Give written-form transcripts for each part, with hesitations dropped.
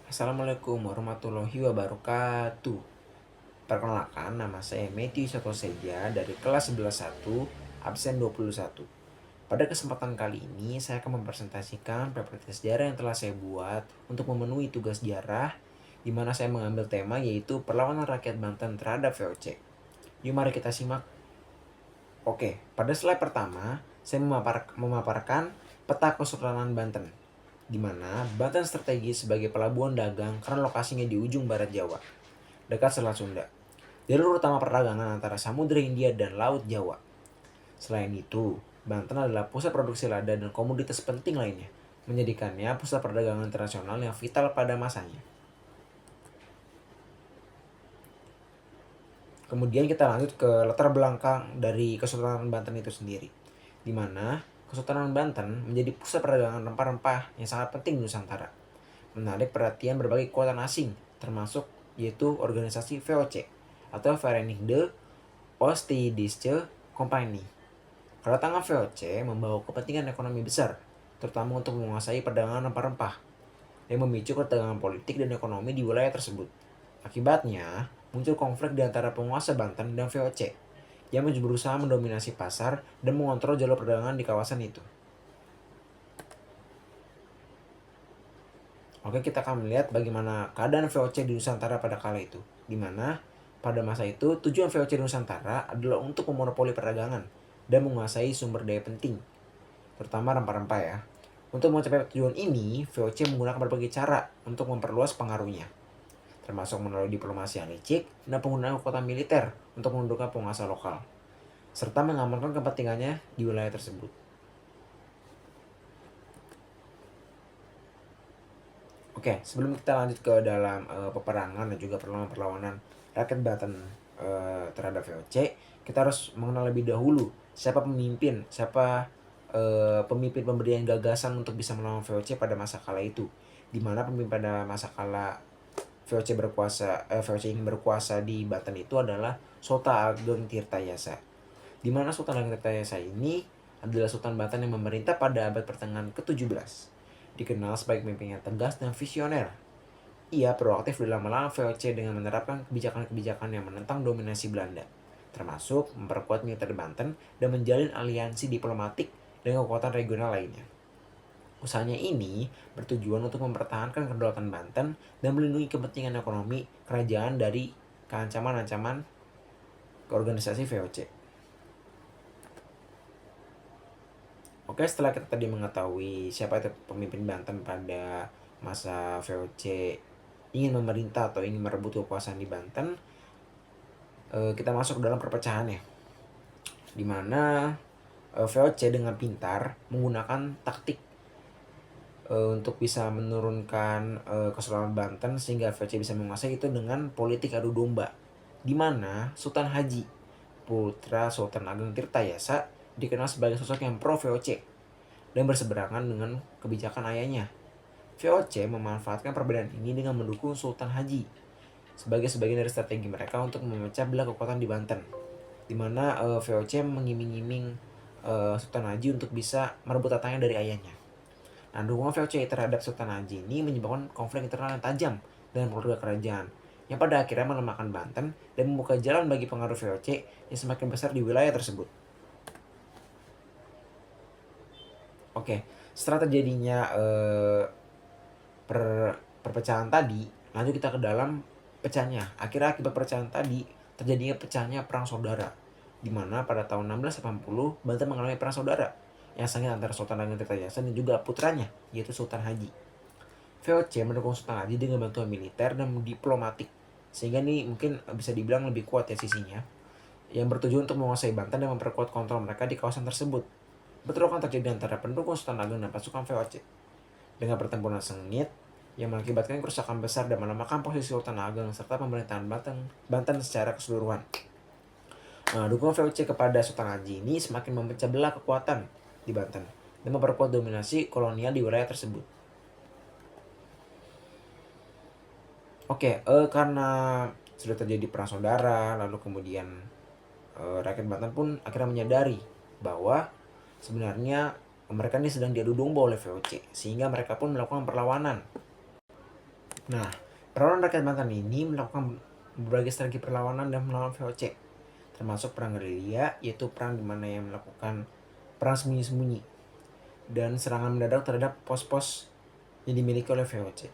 Assalamualaikum warahmatullahi wabarakatuh. Perkenalkan, nama saya Matthew Satoseja dari kelas 11-1, absen 21. Pada kesempatan kali ini, saya akan mempresentasikan PPT sejarah yang telah saya buat untuk memenuhi tugas sejarah, di mana saya mengambil tema yaitu perlawanan rakyat Banten terhadap VOC. Yuk mari kita simak. Oke, pada slide pertama, saya memaparkan peta Kesultanan Banten, di mana Banten strategis sebagai pelabuhan dagang karena lokasinya di ujung barat Jawa, dekat Selat Sunda, jalur utama perdagangan antara Samudra Hindia dan Laut Jawa. Selain itu, Banten adalah pusat produksi lada dan komoditas penting lainnya, menjadikannya pusat perdagangan internasional yang vital pada masanya. Kemudian kita lanjut ke latar belakang dari Kesultanan Banten itu sendiri, di mana Kesultanan Banten menjadi pusat perdagangan rempah-rempah yang sangat penting di Nusantara, menarik perhatian berbagai kekuatan asing, termasuk yaitu organisasi VOC atau Verenigde Oost-Indische Compagnie. Kedatangan VOC membawa kepentingan ekonomi besar, terutama untuk menguasai perdagangan rempah-rempah, yang memicu ketegangan politik dan ekonomi di wilayah tersebut. Akibatnya, muncul konflik di antara penguasa Banten dan VOC yang berusaha mendominasi pasar dan mengontrol jalur perdagangan di kawasan itu. Oke, kita akan melihat bagaimana keadaan VOC di Nusantara pada kala itu, di mana pada masa itu tujuan VOC di Nusantara adalah untuk memonopoli perdagangan dan menguasai sumber daya penting, terutama rempah-rempah ya. Untuk mencapai tujuan ini, VOC menggunakan berbagai cara untuk memperluas pengaruhnya, termasuk melalui diplomasi yang licik dan penggunaan kekuatan militer untuk menundukkan penguasa lokal, serta mengamankan kepentingannya di wilayah tersebut. Oke, sebelum kita lanjut ke dalam peperangan dan juga perlawanan rakyat Banten terhadap VOC, kita harus mengenal lebih dahulu siapa pemimpin pemberian gagasan untuk bisa melawan VOC pada masa kala itu. Di mana pemimpin pada masa kala VOC ingin berkuasa di Banten itu adalah Sultan Ageng Tirtayasa. Di mana Sultan Ageng Tirtayasa ini adalah Sultan Banten yang memerintah pada abad pertengahan ke-17. Dikenal sebagai pemimpin yang tegas dan visioner. Ia proaktif dalam melawan VOC dengan menerapkan kebijakan-kebijakan yang menentang dominasi Belanda, termasuk memperkuat militer Banten dan menjalin aliansi diplomatik dengan kekuatan regional lainnya. Usahanya ini bertujuan untuk mempertahankan kedaulatan Banten dan melindungi kepentingan ekonomi kerajaan dari keancaman-ancaman ke organisasi VOC. Oke, setelah kita tadi mengetahui siapa itu pemimpin Banten pada masa VOC ingin memerintah atau ingin merebut kekuasaan di Banten, kita masuk ke dalam perpecahannya, di mana VOC dengan pintar menggunakan taktik untuk bisa menurunkan keselamatan Banten sehingga VOC bisa menguasai itu dengan politik adu domba, di mana Sultan Haji, putra Sultan Ageng Tirtayasa, dikenal sebagai sosok yang pro VOC dan berseberangan dengan kebijakan ayahnya. VOC memanfaatkan perbedaan ini dengan mendukung Sultan Haji sebagai sebagian dari strategi mereka untuk memecah belah kekuatan di Banten, di mana VOC mengiming-iming Sultan Haji untuk bisa merebut tatanya dari ayahnya. Nah, dukungan VOC terhadap Sultan Haji ini menyebabkan konflik internal yang tajam dengan keluarga kerajaan, yang pada akhirnya melemahkan Banten dan membuka jalan bagi pengaruh VOC yang semakin besar di wilayah tersebut. Oke, setelah terjadinya perpecahan tadi, lanjut kita ke dalam pecahnya. Akhirnya akibat perpecahan tadi terjadinya pecahnya perang saudara, di mana pada tahun 1680 Banten mengalami perang saudara yang sengit antara Sultan Ageng Tirtayasa dan juga putranya yaitu Sultan Haji. VOC mendukung Sultan Haji dengan bantuan militer dan diplomatik, sehingga ini mungkin bisa dibilang lebih kuat ya sisinya, yang bertujuan untuk menguasai Banten dan memperkuat kontrol mereka di kawasan tersebut. Bentrokan terjadi antara pendukung Sultan Ageng dan pasukan VOC. Dengan pertempuran sengit yang mengakibatkan kerusakan besar dan melemahkan posisi Sultan Ageng serta pemerintahan Banten secara keseluruhan. Nah, dukungan VOC kepada Sultan Haji ini semakin memecah belah kekuatan di Banten dan memperkuat dominasi kolonial di wilayah tersebut. Oke, karena sudah terjadi perang saudara, lalu kemudian rakyat Banten pun akhirnya menyadari bahwa sebenarnya mereka ini sedang diadu domba oleh VOC, sehingga mereka pun melakukan perlawanan. Nah, perlawanan rakyat Banten ini melakukan berbagai strategi perlawanan dan melawan VOC, termasuk perang gerilya, yaitu perang di mana yang melakukan perang sembunyi-sembunyi dan serangan mendadak terhadap pos-pos yang dimiliki oleh VOC.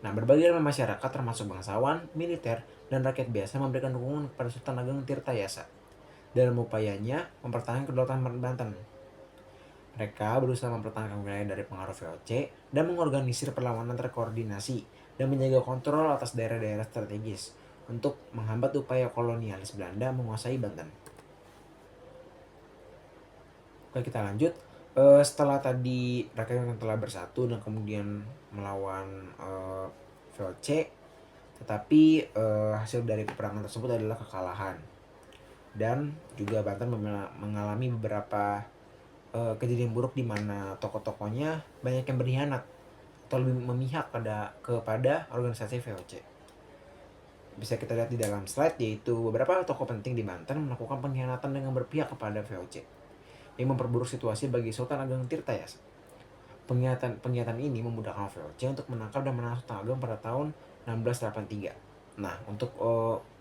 Nah, berbagai elemen masyarakat termasuk bangsawan, militer, dan rakyat biasa memberikan dukungan kepada Sultan Ageng Tirtayasa dalam upayanya mempertahankan kedaulatan Banten. Mereka berusaha mempertahankan wilayah dari pengaruh VOC dan mengorganisir perlawanan terkoordinasi dan menjaga kontrol atas daerah-daerah strategis untuk menghambat upaya kolonialis Belanda menguasai Banten. Oke, kita lanjut. Setelah tadi rakyat yang telah bersatu dan kemudian melawan VOC, tetapi hasil dari peperangan tersebut adalah kekalahan. Dan juga Banten mengalami beberapa kejadian buruk di mana tokoh-tokohnya banyak yang berkhianat atau lebih memihak kepada organisasi VOC. Bisa kita lihat di dalam slide, yaitu beberapa tokoh penting di Banten melakukan pengkhianatan dengan berpihak kepada VOC yang memperburuk situasi bagi Sultan Ageng Tirtayasa. Pengkhianatan ini memudahkan VOC untuk menangkap dan menahan Sultan Ageng pada tahun 1683. Nah, untuk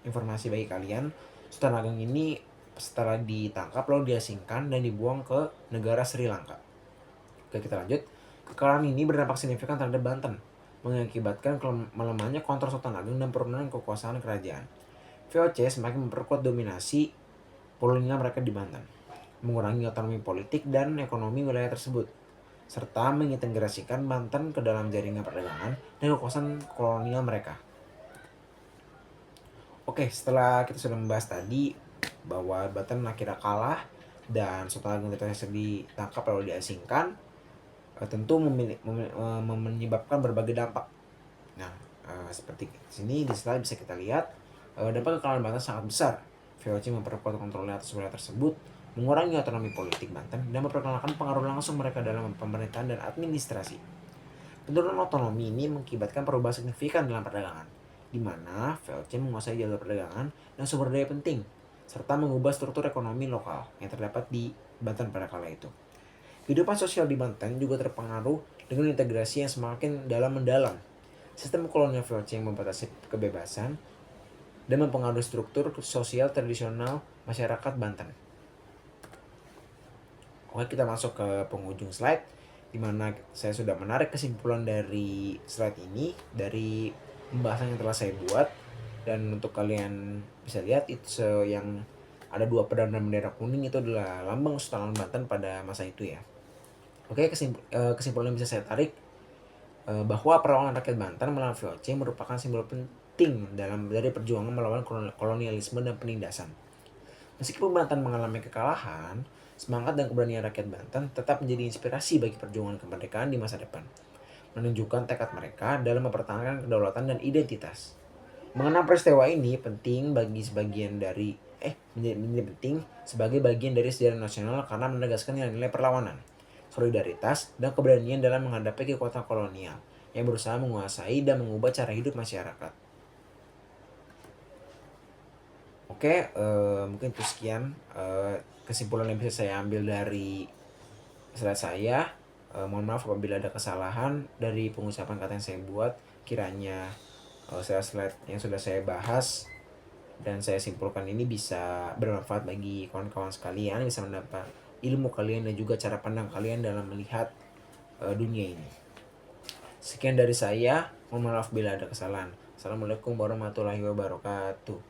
informasi bagi kalian, Sultan Ageng ini setelah ditangkap lalu diasingkan dan dibuang ke negara Sri Lanka. Oke, kita lanjut. Kekalahan ini berdampak signifikan terhadap Banten, mengakibatkan melemahnya kontrol Sultan Ageng dan penurunan kekuasaan kerajaan. VOC semakin memperkuat dominasi kolonial mereka di Banten, mengurangi otonomi politik dan ekonomi wilayah tersebut, serta mengintegrasikan Banten ke dalam jaringan perdagangan dan kekuasaan kolonial mereka. Oke, setelah kita sudah membahas tadi bahwa Banten akhirnya kalah dan Sultan Ageng Tirtayasa ditangkap lalu diasingkan, tentu menyebabkan berbagai dampak. Nah, seperti sini di slide bisa kita lihat, dampak kekalahan Banten sangat besar. VOC memperkuat kontrolnya atas wilayah tersebut, mengurangi otonomi politik Banten, dan memperkenalkan pengaruh langsung mereka dalam pemerintahan dan administrasi. Penurunan otonomi ini mengakibatkan perubahan signifikan dalam perdagangan, di mana VOC menguasai jalur perdagangan dan sumber daya penting, serta mengubah struktur ekonomi lokal yang terdapat di Banten pada kala itu. Kehidupan sosial di Banten juga terpengaruh dengan integrasi yang semakin mendalam. Sistem kolonial VOC yang membatasi kebebasan dan mempengaruhi struktur sosial tradisional masyarakat Banten. Oke, kita masuk ke penghujung slide, di mana saya sudah menarik kesimpulan dari slide ini dari pembahasan yang telah saya buat. Dan untuk kalian bisa lihat itu yang ada 2 pedang dan bendera kuning itu adalah lambang Sultan Banten pada masa itu ya. Oke, kesimpulan yang bisa saya tarik bahwa perlawanan rakyat Banten melawan VOC merupakan simbol penting dari perjuangan melawan kolonialisme dan penindasan. Meskipun Banten mengalami kekalahan, semangat dan keberanian rakyat Banten tetap menjadi inspirasi bagi perjuangan kemerdekaan di masa depan, menunjukkan tekad mereka dalam mempertahankan kedaulatan dan identitas. Mengenang peristiwa ini penting menjadi penting sebagai bagian dari sejarah nasional karena menegaskan nilai-nilai perlawanan, solidaritas, dan keberanian dalam menghadapi kekuatan kolonial yang berusaha menguasai dan mengubah cara hidup masyarakat. Oke, mungkin itu sekian kesimpulan yang bisa saya ambil dari slide saya. Mohon maaf apabila ada kesalahan dari pengucapan kata yang saya buat. Kiranya slide yang sudah saya bahas dan saya simpulkan ini bisa bermanfaat bagi kawan-kawan sekalian, bisa mendapat ilmu kalian dan juga cara pandang kalian dalam melihat dunia ini. Sekian dari saya, mohon maaf bila ada kesalahan. Assalamualaikum warahmatullahi wabarakatuh.